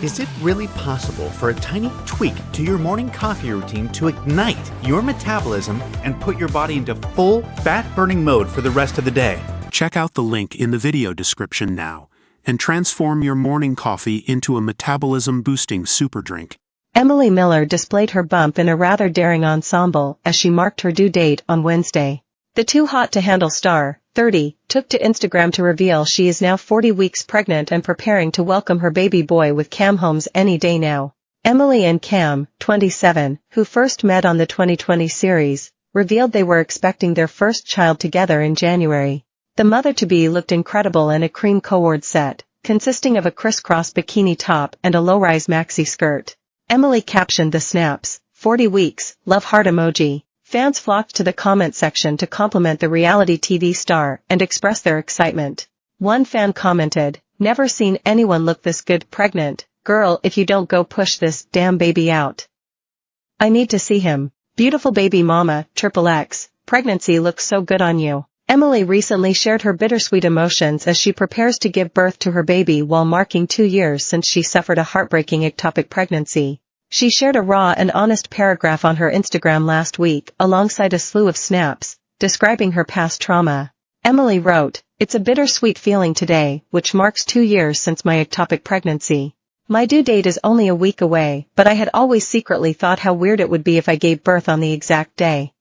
Is it really possible for a tiny tweak to your morning coffee routine to ignite your metabolism and put your body into full fat-burning mode for the rest of the day? Check out the link in the video description now and transform your morning coffee into a metabolism-boosting super drink. Emily Miller displayed her bump in a rather daring ensemble as she marked her due date on Wednesday. The Too Hot to Handle star, 30, took to Instagram to reveal she is now 40 weeks pregnant and preparing to welcome her baby boy with Cam Holmes any day now. Emily and Cam, 27, who first met on the 2020 series, revealed they were expecting their first child together in January. The mother-to-be looked incredible in a cream cord set, consisting of a crisscross bikini top and a low-rise maxi skirt. Emily captioned the snaps, 40 weeks, love heart emoji. Fans flocked to the comment section to compliment the reality TV star and express their excitement. One fan commented, "Never seen anyone look this good pregnant. Girl, if you don't go push this damn baby out. I need to see him. Beautiful baby mama, XXX, pregnancy looks so good on you." Emily recently shared her bittersweet emotions as she prepares to give birth to her baby while marking 2 years since she suffered a heartbreaking ectopic pregnancy. She shared a raw and honest paragraph on her Instagram last week alongside a slew of snaps, describing her past trauma. Emily wrote, "It's a bittersweet feeling today, which marks 2 years since my ectopic pregnancy. My due date is only a week away, but I had always secretly thought how weird it would be if I gave birth on the exact day.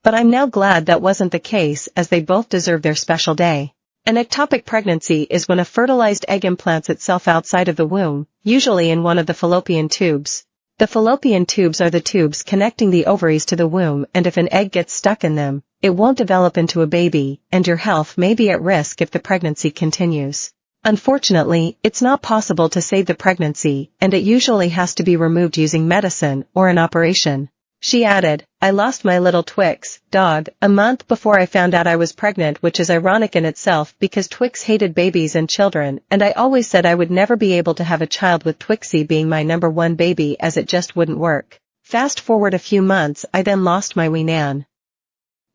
But I'm now glad that wasn't the case, as they both deserve their special day." An ectopic pregnancy is when a fertilized egg implants itself outside of the womb, usually in one of the fallopian tubes. The fallopian tubes are the tubes connecting the ovaries to the womb, and if an egg gets stuck in them, it won't develop into a baby, and your health may be at risk if the pregnancy continues. Unfortunately, it's not possible to save the pregnancy, and it usually has to be removed using medicine or an operation. She added, "I lost my little Twix dog a month before I found out I was pregnant, which is ironic in itself because Twix hated babies and children, and I always said I would never be able to have a child with Twixie being my number one baby, as it just wouldn't work. Fast forward a few months, I then lost my wee Nan.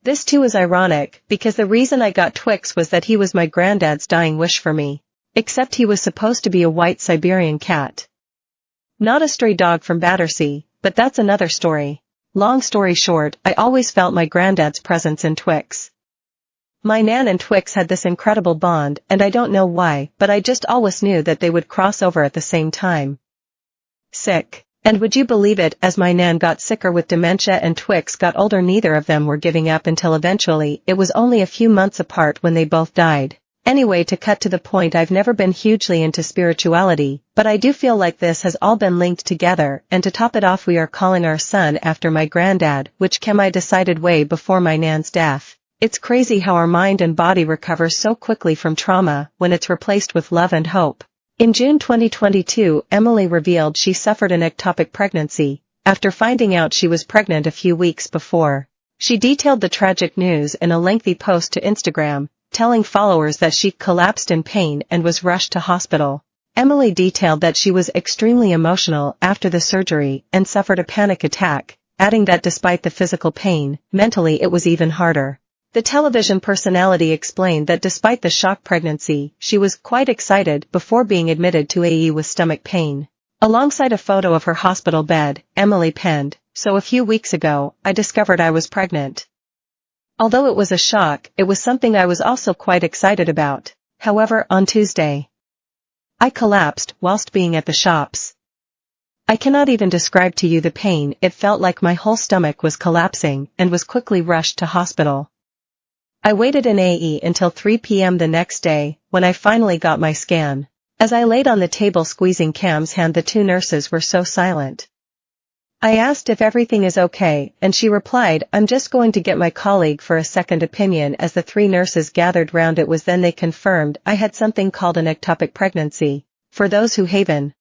This too is ironic, because the reason I got Twix was that he was my granddad's dying wish for me. Except he was supposed to be a white Siberian cat. Not a stray dog from Battersea, but that's another story. Long story short, I always felt my granddad's presence in Twix. My Nan and Twix had this incredible bond, and I don't know why, but I just always knew that they would cross over at the same time. Sick. And would you believe it, as my Nan got sicker with dementia and Twix got older, neither of them were giving up until eventually it was only a few months apart when they both died. Anyway, to cut to the point, I've never been hugely into spirituality, but I do feel like this has all been linked together, and to top it off, we are calling our son after my granddad, which I decided way before my Nan's death. It's crazy how our mind and body recover so quickly from trauma when it's replaced with love and hope." In June 2022, Emily revealed she suffered an ectopic pregnancy, after finding out she was pregnant a few weeks before. She detailed the tragic news in a lengthy post to Instagram, telling followers that she collapsed in pain and was rushed to hospital. Emily detailed that she was extremely emotional after the surgery and suffered a panic attack, adding that despite the physical pain, mentally it was even harder. The television personality explained that despite the shock pregnancy, she was quite excited before being admitted to AE with stomach pain. Alongside a photo of her hospital bed, Emily penned, "So a few weeks ago, I discovered I was pregnant. Although it was a shock, it was something I was also quite excited about. However, on Tuesday, I collapsed whilst being at the shops. I cannot even describe to you the pain. It felt like my whole stomach was collapsing and was quickly rushed to hospital. I waited in AE until 3 p.m. the next day, when I finally got my scan. As I laid on the table squeezing Cam's hand, the 2 nurses were so silent. I asked if everything is okay, and she replied, I'm just going to get my colleague for a second opinion. As the 3 nurses gathered round, it was then they confirmed I had something called an ectopic pregnancy. For those who haven't